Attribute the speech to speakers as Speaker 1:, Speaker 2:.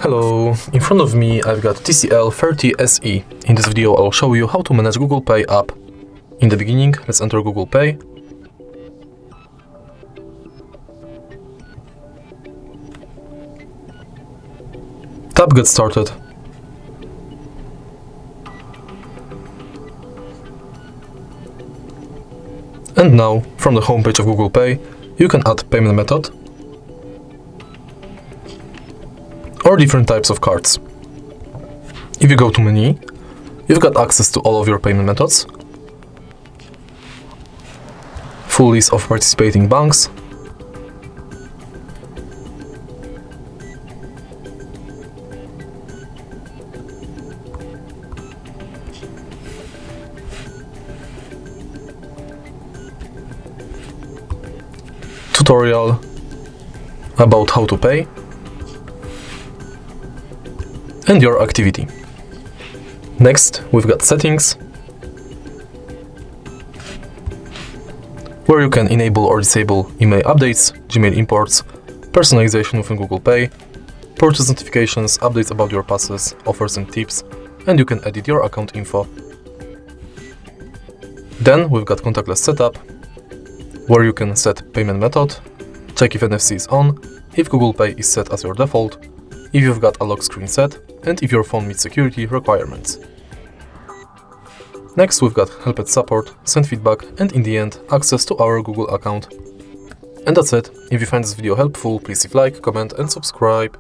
Speaker 1: Hello, in front of me I've got TCL 30 SE. In this video I'll show you how to manage Google Pay app. In the beginning, let's enter Google Pay. Tap Get Started. And now, from the homepage of Google Pay, you can add payment method or different types of cards. If you go to menu, you've got access to all of your payment methods, full list of participating banks, tutorial about how to pay, and your activity. Next, we've got settings, where you can enable or disable email updates, Gmail imports, personalization within Google Pay, purchase notifications, updates about your passes, offers and tips, and you can edit your account info. Then we've got Contactless Setup, where you can set payment method, check if NFC is on, if Google Pay is set as your default, if you've got a lock screen set, and if your phone meets security requirements. Next, we've got help support, send feedback, and in the end, access to our Google account. And that's it. If you find this video helpful, please leave like, comment, and subscribe.